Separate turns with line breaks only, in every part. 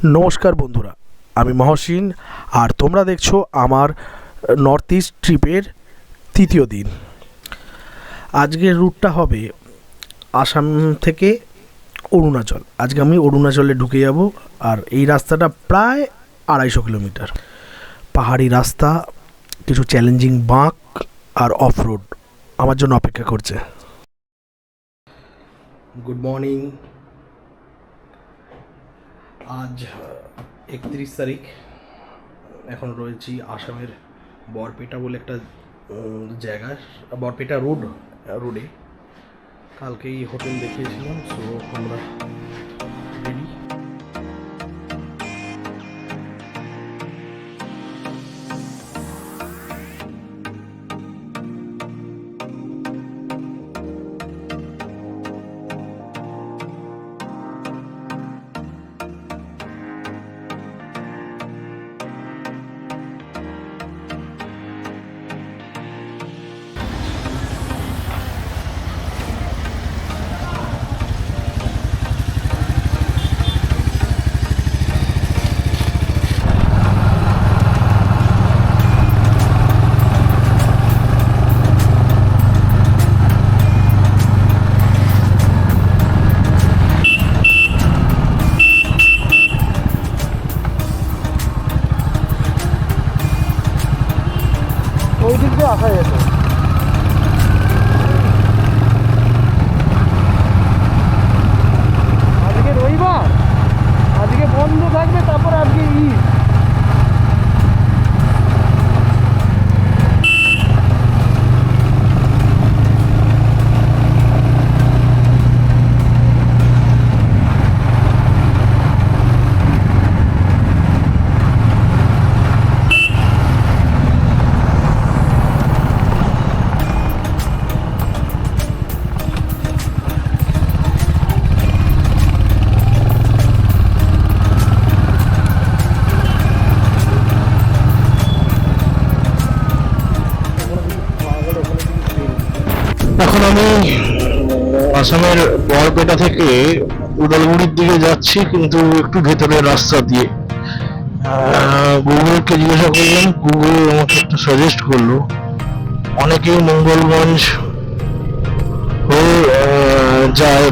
নমস্কার বন্ধুরা, আমি মহসিন আর তোমরা দেখছো আমার নর্থ ইস্ট ট্রিপের তৃতীয় দিন। আজকের রুটটা হবে আসাম থেকে অরুণাচল। আজকে আমি অরুণাচলে ঢুকে যাব আর এই রাস্তাটা প্রায় 250 কিলোমিটার। পাহাড়ি রাস্তা, কিছু চ্যালেঞ্জিং বাঁক আর অফ রোড আমার জন্য অপেক্ষা করছে। Good morning. আজ 31 তারিখ। এখন রয়েছি আসামের বরপেটা বলে একটা জায়গা, বরপেটা রোডে। কালকেই হোটেল দেখিয়েছিলাম, সো আমরা রেডি। ওই দিক দিয়ে আসা যেত। আজকে রবিবার, আজকে বন্ধ থাকবে, তারপর আজকে ঈদ। এখন আমি আসামের বরপেটা থেকে উদালগুড়ির দিকে যাচ্ছি, কিন্তু একটু ভেতরের রাস্তা দিয়ে। গুগলকে জিজ্ঞাসা করলাম, গুগল আমাকে একটু সাজেস্ট করলো। অনেকেই মঙ্গলগঞ্জ হয়ে যায়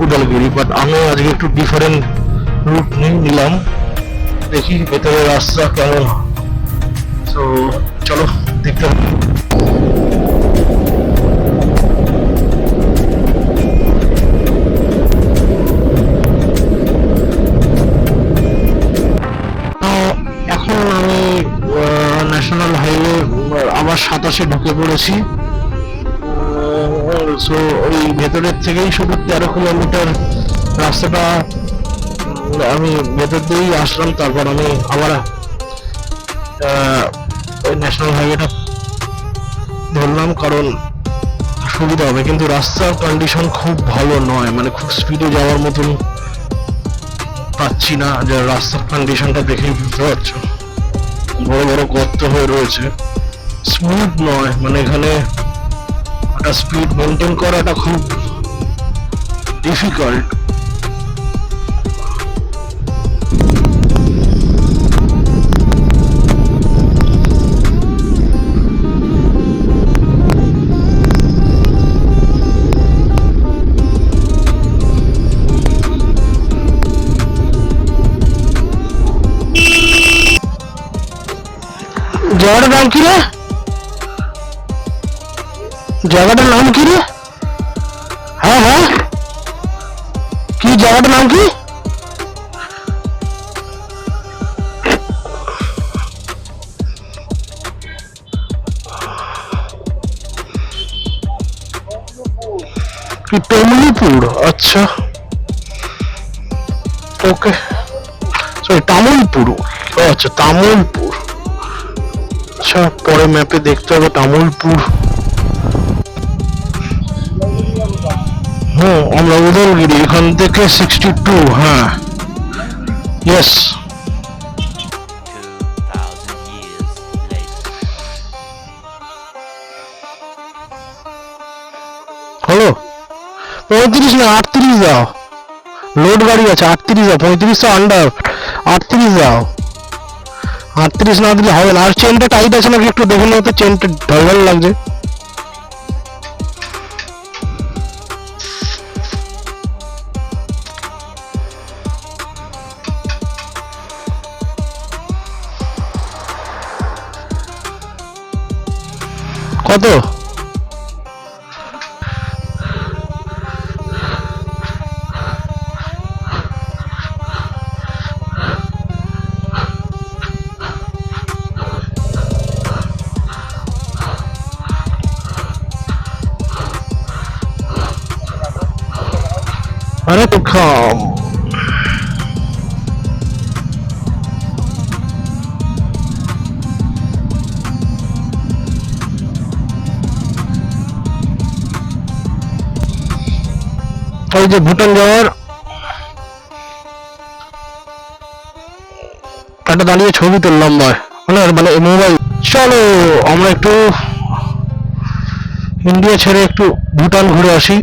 উদালগুড়ি, বাট আমি আজকে একটু ডিফারেন্ট রুট নিলাম। দেখি ভেতরের রাস্তা কেমন। তো চলো দেখতে হবে। এখন আমি ন্যাশনাল হাইওয়ে আবার 27-এ ঢুকে পড়েছি। সো ওই ভেতরের থেকেই শুধু 13 কিলোমিটার রাস্তাটা আমি ভেতর দিয়েই আসলাম। তারপর আমি আবার ওই ন্যাশনাল হাইওয়েটা ধরলাম, কারণ সুবিধা হবে। কিন্তু রাস্তার কন্ডিশন খুব ভালো নয়, মানে খুব স্পিডে যাওয়ার মতন পাচ্ছি না। যে রাস্তার কন্ডিশনটা দেখেই বুঝতে পারছো, বড় বড় গর্ত হয়ে রয়েছে, স্মুথ নয়। মানে এখানে একটা স্পিড মেনটেন করাটা খুব ডিফিকাল্ট। জায়গাটার নাম কি রে? জায়গাটার নাম কি রে? হ্যাঁ হ্যাঁ, কি জায়গাটার নাম কি? টমলিপুর। আচ্ছা, ওকে, সরি তামুলপুর। আচ্ছা তামুলপুর। আচ্ছা, পরে ম্যাপে দেখতে হবে তামুলপুর। আমরা উদলগিরি, এখান থেকে 62। হ্যাঁ, ইয়েস। হলো 35 না 38 দাও। লোড গাড়ি আছে 38, 35 তো
38 দাও, 38 না দিলে হবে না। আর চেনটা টাইট আছে নাকি একটু দেখে নাও তো, চেনটা ঢলঢল লাগছে। কত? আরে তো খাম ওই যে ভুটান যাওয়ার একটা দাঁড়িয়ে ছবি তুললাম, মানে মানে মোবাইল। চলো আমরা একটু ইন্ডিয়া ছেড়ে একটু ভুটান ঘুরে আসি।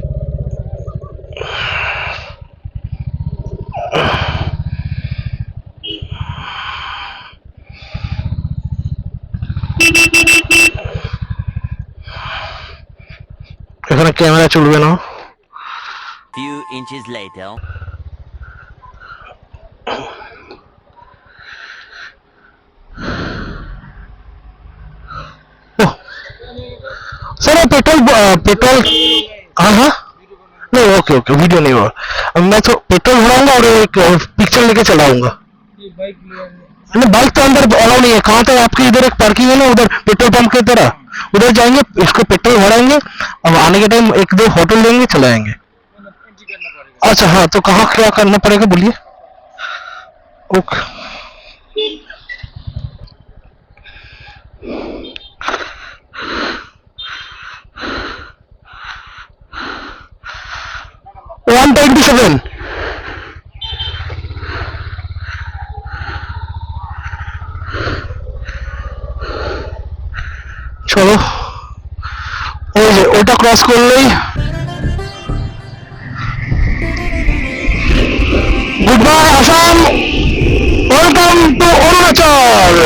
এখানে ক্যামেরা চলবে না।
Few inches later.
Sir petrol petrol हाँ हाँ नहीं ओके ओके वीडियो नहीं हुआ। मैं तो पेट्रोल भराऊंगा और एक पिक्चर लेके चलाऊंगा। नहीं बाइक तो अंदर अलाउ नहीं है। कहाँ तक आपके इधर एक पार्किंग है ना, उधर पेट्रोल पंप की तरह, उधर जाएंगे, इसको पेट्रोल भराएंगे, अब आने के टाइम एक दो होटल लेंगे, चलाएंगे। अच्छा हाँ, तो कहाँ क्या करना पड़ेगा बोलिए। ओके वन 27 চলো ওই যে ওটা ক্রস করলেই good bye Assam, welcome to Arunachal.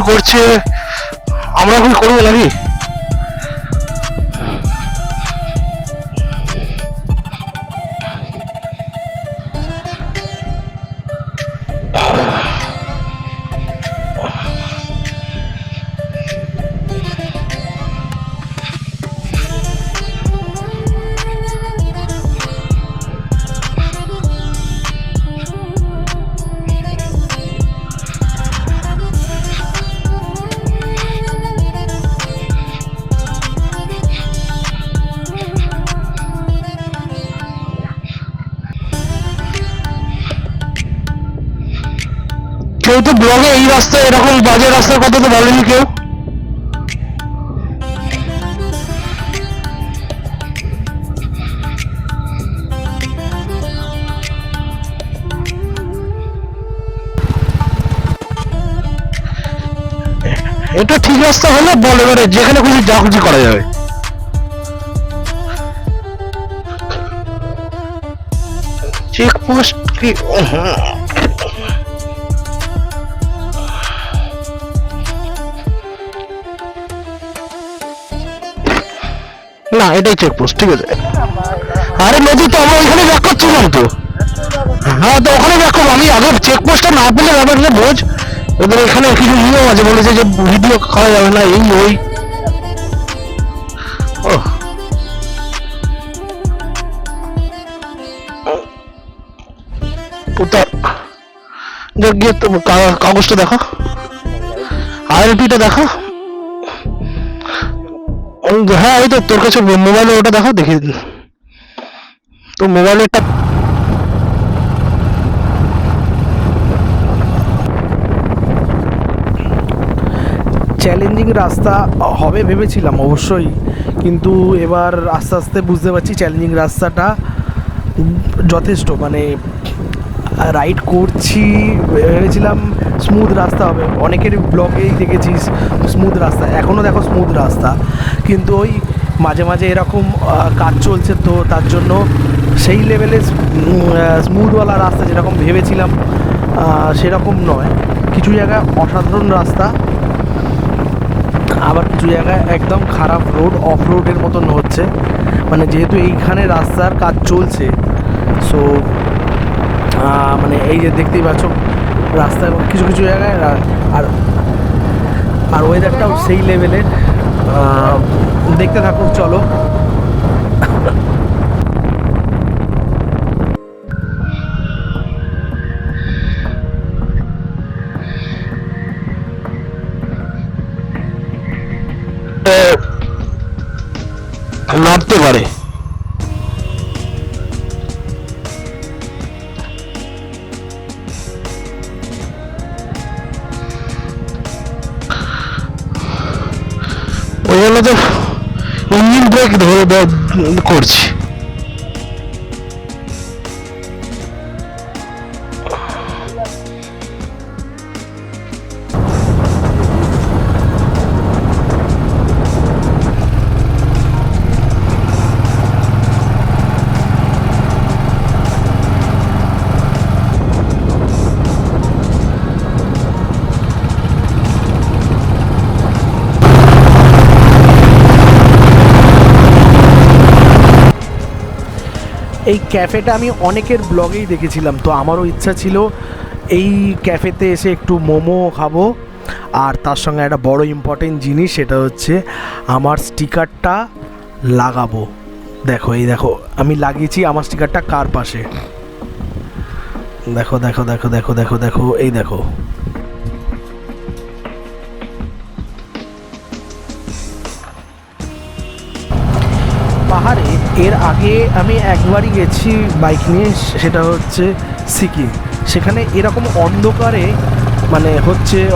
করছে আমরা এখন করবো নাকি? কেউ তো ব্লগে এই রাস্তায় এরকম বাজে রাস্তার কথা তো বলেনি কেউ। এটা ঠিক রাস্তা হলে বল, এবারে যেখানে খুশি যা খুশি করা যাবে। চেকপোস্ট কি না, এটাই চেকপোস্ট, ঠিক আছে। আরে নদী তো আমরা ওইখানে ব্যাক করছিলাম তো। হ্যাঁ তো ওখানে ব্যাক করবো। আমি আগে চেকপোস্টটা না পেলে ব্যাপারটা বোঝ। ওদের এখানে কিছু নিয়ম আছে, বলেছে যে ভিডিও খাওয়া যাবে না, এই ওই। গিয়ে কাগজটা দেখা, আইআরপিটা দেখা। হ্যাঁ এই তো তোর কাছে মোবাইলে ওটা দেখা, দেখি তো মোবাইলেরটা।
চ্যালেঞ্জিং রাস্তা হবে ভেবেছিলাম অবশ্যই, কিন্তু এবার আস্তে আস্তে বুঝতে পারছি চ্যালেঞ্জিং রাস্তাটা যথেষ্ট, মানে রাইড করছি ভেবেছিলাম স্মুথ রাস্তা হবে, অনেকের ব্লগেই দেখেছিস স্মুথ রাস্তা, এখনও দেখো স্মুথ রাস্তা, কিন্তু ওই মাঝে মাঝে এরকম কাজ চলছে, তো তার জন্য সেই লেভেলে স্মুথওয়ালা রাস্তা যেরকম ভেবেছিলাম সেরকম নয়। কিছু জায়গায় অসাধারণ রাস্তা, আবার কিছু জায়গায় একদম খারাপ রোড, অফ রোডের মতন হচ্ছে, মানে যেহেতু এইখানে রাস্তার কাজ চলছে, সো মানে এই যে দেখতেই পাচ্ছ রাস্তায় কিছু কিছু জায়গায়, আর আর ওয়েদারটাও সেই লেভেলের। দেখতে থাকুক, চলো।
নাড়তে পারে। ওই জন্য তো ইঞ্জিন ব্রেক ধরে করছি।
এই ক্যাফেটা আমি অনেকের ব্লগেই দেখেছিলাম, তো আমারও ইচ্ছা ছিল এই ক্যাফেতে এসে একটু মোমো খাবো, আর তার সঙ্গে একটা বড় ইম্পর্টেন্ট জিনিস, সেটা হচ্ছে আমার স্টিকারটা লাগাবো। দেখো, এই দেখো আমি লাগিয়েছি আমার স্টিকারটা কার পাশে, দেখো দেখো দেখো দেখো দেখো দেখো, এই দেখো। পাহাড়ে এর আগে আমি একবারই গেছি বাইক নিয়ে, সেটা হচ্ছে সিকিম। সেখানে এরকম অন্ধকারে মানে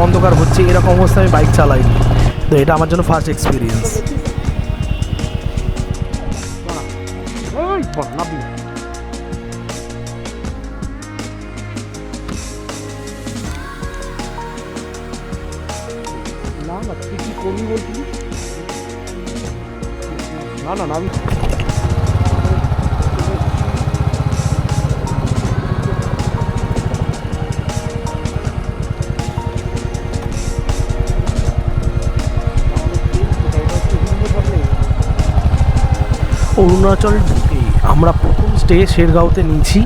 অন্ধকার হচ্ছে এরকম অবস্থায় আমি বাইক চালাইনি, তো এটা আমার জন্য ফার্স্ট এক্সপিরিয়েন্স। না না না, আমি অরুণাচল ঢুকে আমরা প্রথম স্টে শেরগাঁওতে নিয়েছি।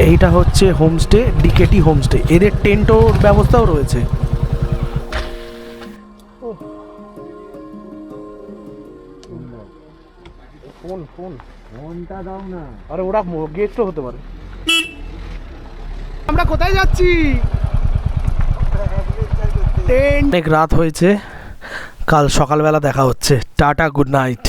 এইটা হচ্ছে হোমস্টে, ডিকেটি হোমস্টে, এদের টেন্টও ব্যবস্থাও রয়েছে। ফোনটা দাও না, আরে ওরা গেস্ট হতে পারে। আমরা কোথায় যাচ্ছি? অনেক রাত হয়েছে, কাল সকালবেলা দেখা হচ্ছে। Tata, good night.